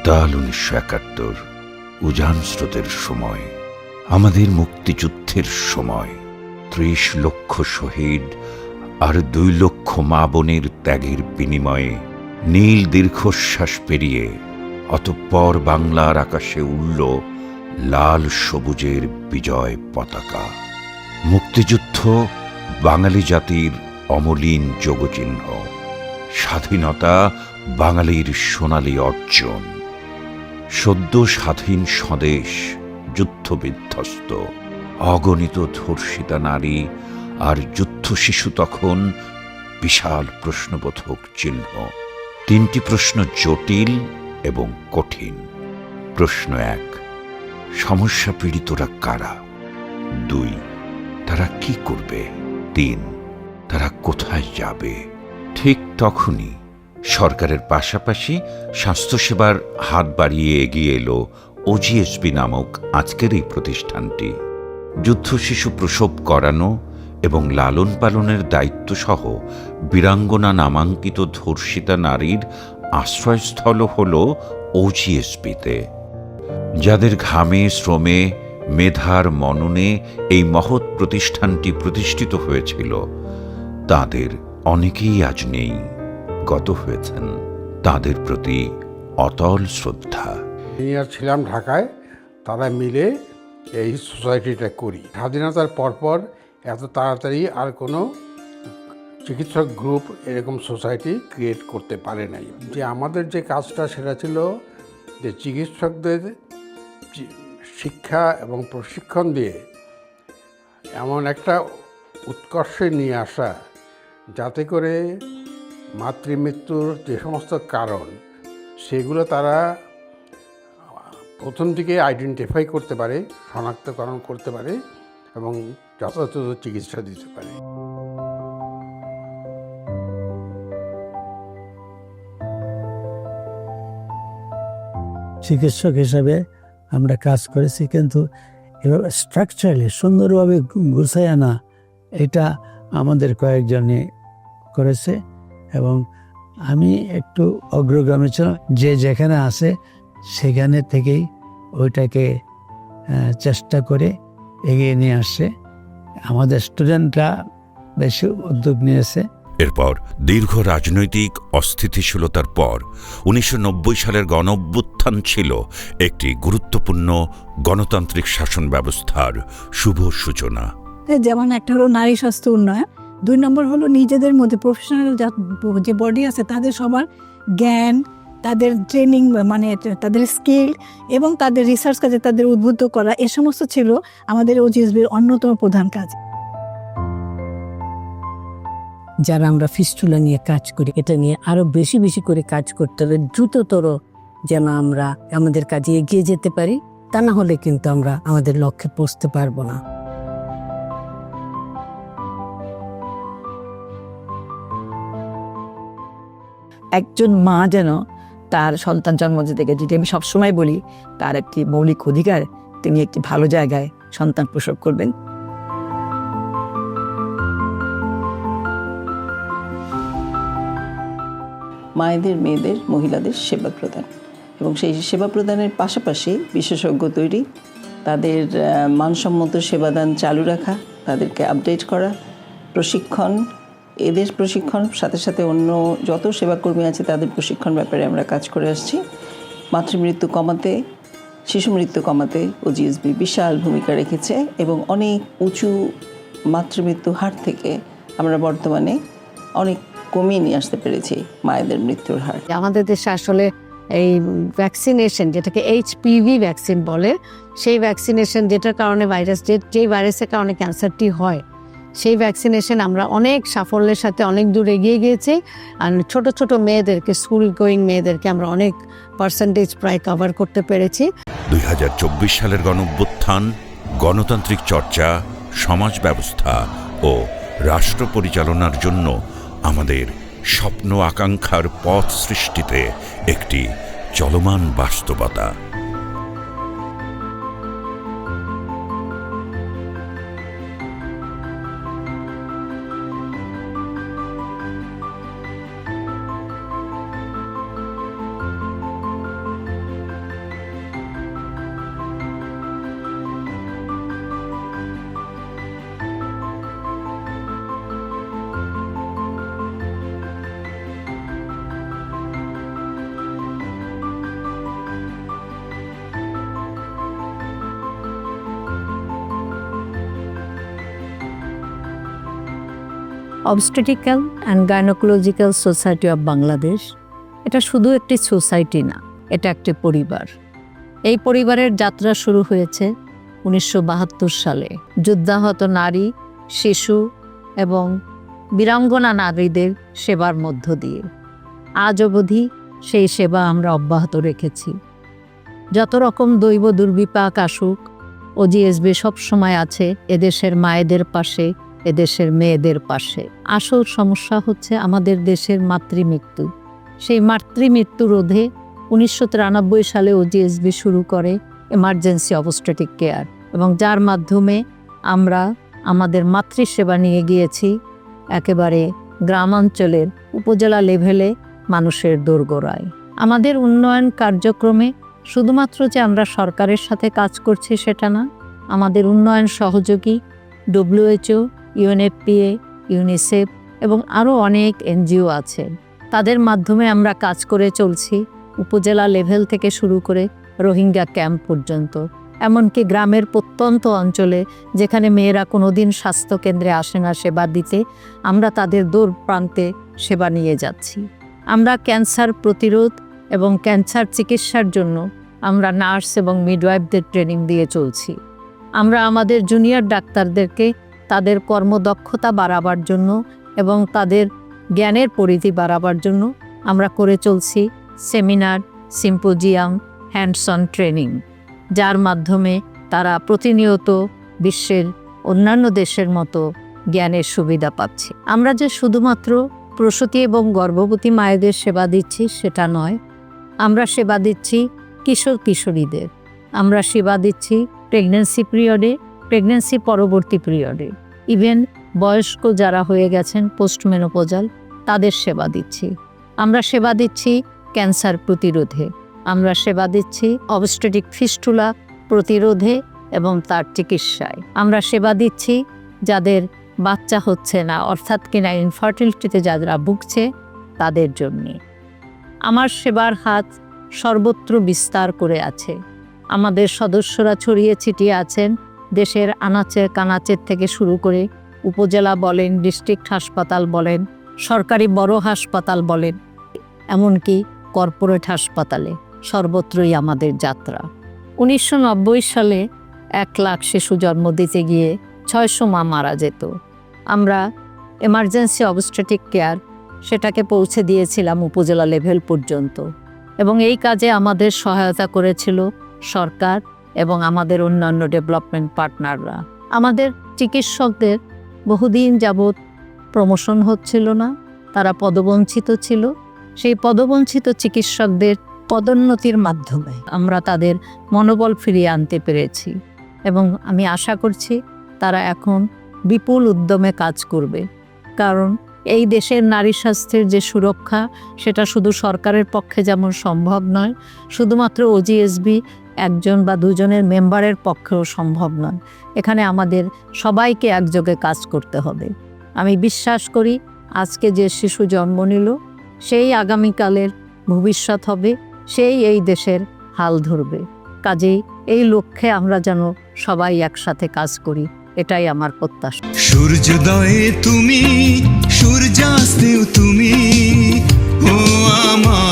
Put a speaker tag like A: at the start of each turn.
A: উত্তাল ১৯৭১, উজান স্রোতের সময়, আমাদের মুক্তিযুদ্ধের সময়। ৩০ লক্ষ শহীদ আর ২ লক্ষ মা বোনের ত্যাগের বিনিময়ে নীল দীর্ঘশ্বাস পেরিয়ে অতঃপর বাংলার আকাশে উড়ল লাল সবুজের বিজয় পতাকা। মুক্তিযুদ্ধ বাঙালি জাতির অমলিন যোগচিহ্ন, স্বাধীনতা বাঙালির সোনালী অর্জন। সদ্য স্বাধীন স্বদেশ যুদ্ধবিধ্বস্ত, অগণিত ধর্ষিতা নারী আর যুদ্ধ শিশু তখন বিশাল প্রশ্নবোধক চিহ্ন। ৩টি প্রশ্ন জটিল এবং কঠিন। প্রশ্ন ১, সমস্যা পীড়িতরা কারা? ২, তারা কি করবে? ৩, তারা কোথায় যাবে? ঠিক তখনই সরকারের পাশাপাশি স্বাস্থ্যসেবার হাত বাড়িয়ে এগিয়ে এলো ওজিএসবি নামক আজকের এই প্রতিষ্ঠানটি। যুদ্ধ শিশু প্রসব করানো এবং লালন পালনের দায়িত্বসহ বীরাঙ্গনা নামাঙ্কিত ধর্ষিতা নারীর আশ্রয়স্থল হল ওজিএসবিতে। যাদের ঘামে, শ্রমে, মেধার মননে এই মহৎ প্রতিষ্ঠানটি প্রতিষ্ঠিত হয়েছিল, তাদের অনেকেই আজ নেই, গত হয়েছেন। তাদের প্রতি অতল শ্রদ্ধা।
B: ইঞ্জিনিয়ার ছিলাম ঢাকায়, তারা মিলে এই সোসাইটিটা করি। স্বাধীনতার পরপর এত তাড়াতাড়ি আর কোনো চিকিৎসক গ্রুপ এরকম সোসাইটি ক্রিয়েট করতে পারে নাই। যে আমাদের যে কাজটা সেটা ছিল যে চিকিৎসকদের শিক্ষা এবং প্রশিক্ষণ দিয়ে এমন একটা উৎকর্ষে নিয়ে আসা, যাতে করে মাতৃমৃত্যুর যে সমস্ত কারণ সেগুলো তারা প্রথম থেকে আইডেন্টিফাই করতে পারে, শনাক্তকরণ করতে পারে এবং যথাযথ চিকিৎসা দিতে পারে।
C: চিকিৎসক হিসাবে আমরা কাজ করেছি, কিন্তু এভাবে স্ট্রাকচারালি সুন্দরভাবে গুছাই আনা, এটা আমাদের কয়েকজনই করেছে এবং আমি একটু অগ্রগামী ছিলাম। যে যেখানে আছে সেখানে থেকেই ওইটাকে চেষ্টা করে এগিয়ে নিয়ে আসছে। আমাদের স্টুডেন্টরা বেশি উদ্যোগ নিয়েছে।
A: এরপর দীর্ঘ রাজনৈতিক অস্থিতিশীলতার পর ১৯৯০ সালের গণঅভ্যুত্থান ছিল একটি গুরুত্বপূর্ণ গণতান্ত্রিক শাসন ব্যবস্থার শুভ সূচনা।
D: যেমন একটা হলো নারী স্বাস্থ্য উন্নয়ন, ২ নম্বর হলো নিজেদের মধ্যে প্রফেশনাল যে বডি আছে তাদের সবার জ্ঞান, তাদের ট্রেনিং, মানে তাদের স্কিল এবং তাদের রিসার্চ কাজে তাদের উদ্বুদ্ধ করা, এ সমস্ত ছিল আমাদের ওজিএসবির অন্যতম প্রধান কাজ।
E: যারা আমরা ফিস্টুলা নিয়ে কাজ করি, এটা নিয়ে আরো বেশি বেশি করে কাজ করতে হবে, দ্রুততর যেন আমরা আমাদের কাজে এগিয়ে যেতে পারি। তা না হলে কিন্তু আমরা আমাদের লক্ষ্যে পৌঁছতে পারবো না।
F: একজন মা যেন তার সন্তান জন্ম থেকে, যেটি আমি সবসময় বলি, তার একটি মৌলিক অধিকার, তিনি একটি ভালো জায়গায় সন্তান প্রসব করবেন।
G: মায়েদের, মেয়েদের, মহিলাদের সেবা প্রদান এবং সেই সেবা প্রদানের পাশাপাশি বিশেষজ্ঞ তৈরি, তাদের মানসম্মত সেবাদান চালু রাখা, তাদেরকে আপডেট করা, প্রশিক্ষণ, এদের প্রশিক্ষণ সাথে সাথে অন্য যত সেবাকর্মী আছে তাদের প্রশিক্ষণ ব্যাপারে আমরা কাজ করে আসছি। মাতৃমৃত্যু কমাতে, শিশু মৃত্যু কমাতে ওজিএসবি বিশাল ভূমিকা রেখেছে এবং অনেক উঁচু মাতৃমৃত্যু হার থেকে আমরা বর্তমানে অনেক কমিয়ে নিয়ে আসতে পেরেছি মায়েদের মৃত্যুর হার।
E: আমাদের দেশে আসলে এই ভ্যাকসিনেশন, যেটাকে এইচপিভি ভ্যাকসিন বলে, সেই ভ্যাকসিনেশন যেটার কারণে যেই ভাইরাসের কারণে ক্যান্সারটি হয়, সেই ভ্যাকসিনেশন আমরা অনেক সাফল্যের সাথে অনেক দূর এগিয়ে গিয়েছি। আর ছোট ছোট মেয়েদেরকে, স্কুল গোয়িং মেয়েদেরকে আমরা অনেক পার্সেন্টেজ প্রায় কভার করতে পেরেছি।
A: ২০২৪ সালের গণঅভ্যুত্থান, গণতান্ত্রিক চর্চা, সমাজ ব্যবস্থা ও রাষ্ট্র পরিচালনার জন্য আমাদের স্বপ্ন আকাঙ্ক্ষার পথ সৃষ্টিতে একটি চলমান বাস্তবতা।
E: Obstetrical and Gynaecological Society of Bangladesh এটা শুধু একটি সোসাইটি না, এটা একটি পরিবার। এই পরিবারের যাত্রা শুরু হয়েছে 1972 সালে যুদ্ধাহত নারী, শিশু এবং বীরাঙ্গনা নারীদের সেবার মধ্য দিয়ে। আজ অবধি সেই সেবা আমরা অব্যাহত রেখেছি। যত রকম দৈব দুর্বিপাক আসুক, ওজিএসবি সবসময় আছে এদেশের মায়েদের পাশে, এদেশের মেয়েদের পাশে। আসল সমস্যা হচ্ছে আমাদের দেশের মাতৃমৃত্যু। সেই মাতৃমৃত্যু রোধে 1993 সালে ওজিএসবি শুরু করে এমার্জেন্সি অবস্টেটিক কেয়ার, এবং যার মাধ্যমে আমরা আমাদের মাতৃসেবা নিয়ে গিয়েছি একেবারে গ্রামাঞ্চলের উপজেলা লেভেলে মানুষের দোরগোড়ায়। আমাদের উন্নয়ন কার্যক্রমে শুধুমাত্র যে আমরা সরকারের সাথে কাজ করছি সেটা না, আমাদের উন্নয়ন সহযোগী WHO, UNFPA, ইউনিসেফ এবং আরও অনেক এনজিও আছে। তাদের মাধ্যমে আমরা কাজ করে চলছি উপজেলা লেভেল থেকে শুরু করে রোহিঙ্গা ক্যাম্প পর্যন্ত, এমনকি গ্রামের প্রত্যন্ত অঞ্চলে যেখানে মেয়েরা কোনোদিন স্বাস্থ্যকেন্দ্রে আসে না সেবা দিতে, আমরা তাদের দূর প্রান্তে সেবা নিয়ে যাচ্ছি। আমরা ক্যান্সার প্রতিরোধ এবং ক্যান্সার চিকিৎসার জন্য আমরা নার্স এবং মিডওয়াইফদের ট্রেনিং দিয়ে চলছি। আমরা আমাদের জুনিয়র ডাক্তারদেরকে তাদের কর্মদক্ষতা বাড়াবার জন্য এবং তাদের জ্ঞানের পরিধি বাড়াবার জন্য আমরা করে চলছি seminar, symposium, hands on training, যার মাধ্যমে তারা প্রতিনিয়ত বিশ্বের অন্যান্য দেশের মতো জ্ঞানের সুবিধা পাচ্ছে। আমরা যে শুধুমাত্র প্রসূতি এবং গর্ভবতী মায়েদের সেবা দিচ্ছি সেটা নয়, আমরা সেবা দিচ্ছি কিশোর কিশোরীদের, আমরা সেবা দিচ্ছি প্রেগন্যান্সি পিরিয়ডে, প্রেগন্যান্সি পরবর্তী পিরিয়ডে, ইভেন বয়স্ক যারা হয়ে গেছেন পোস্টমেনোপজাল তাদের সেবা দিচ্ছি। আমরা সেবা দিচ্ছি ক্যান্সার প্রতিরোধে, আমরা সেবা দিচ্ছি অবস্টেটিক ফিস্টুলা প্রতিরোধে এবং তার চিকিৎসায়। আমরা সেবা দিচ্ছি যাদের বাচ্চা হচ্ছে না, অর্থাৎ কিনা ইনফার্টিলিটিতে যারা ভুগছে তাদের জন্যে। আমার সেবার হাত সর্বত্র বিস্তার করে আছে। আমাদের সদস্যরা ছড়িয়ে ছিটিয়ে আছেন দেশের আনাচে কানাচের থেকে শুরু করে উপজেলা বলেন, ডিস্ট্রিক্ট হাসপাতাল বলেন, সরকারি বড় হাসপাতাল বলেন, এমনকি কর্পোরেট হাসপাতালে, সর্বত্রই আমাদের যাত্রা। 1990 সালে 1 লাখ শিশু জন্ম দিতে গিয়ে 600 মা মারা যেত। আমরা এমার্জেন্সি অবস্টেটিক কেয়ার সেটাকে পৌঁছে দিয়েছিলাম উপজেলা লেভেল পর্যন্ত, এবং এই কাজে আমাদের সহায়তা করেছিল সরকার এবং আমাদের অন্যান্য ডেভেলপমেন্ট পার্টনাররা। আমাদের চিকিৎসকদের বহুদিন যাবৎ প্রমোশন হচ্ছিল না, তারা পদবঞ্চিত ছিল। সেই পদবঞ্চিত চিকিৎসকদের পদোন্নতির মাধ্যমে আমরা তাদের মনোবল ফিরিয়ে আনতে পেরেছি, এবং আমি আশা করছি তারা এখন বিপুল উদ্যমে কাজ করবে। কারণ এই দেশের নারী স্বাস্থ্যের যে সুরক্ষা, সেটা শুধু সরকারের পক্ষে যেমন সম্ভব নয়, শুধুমাত্র ওজিএসবি একজন বা দুজনের মেম্বারের পক্ষেও সম্ভব নয়। এখানে আমাদের সবাইকে একযোগে কাজ করতে হবে। আমি বিশ্বাস করি আজকে যে শিশু জন্ম নিল সেই আগামীকালের ভবিষ্যৎ হবে, সেই এই দেশের হাল ধরবে। কাজেই এই লক্ষ্যে আমরা যেন সবাই একসাথে কাজ করি, এটাই আমার প্রত্যাশা।
H: সূর্যোদয়ে তুমি, সূর্যাস্তেও তুমি, ও আমার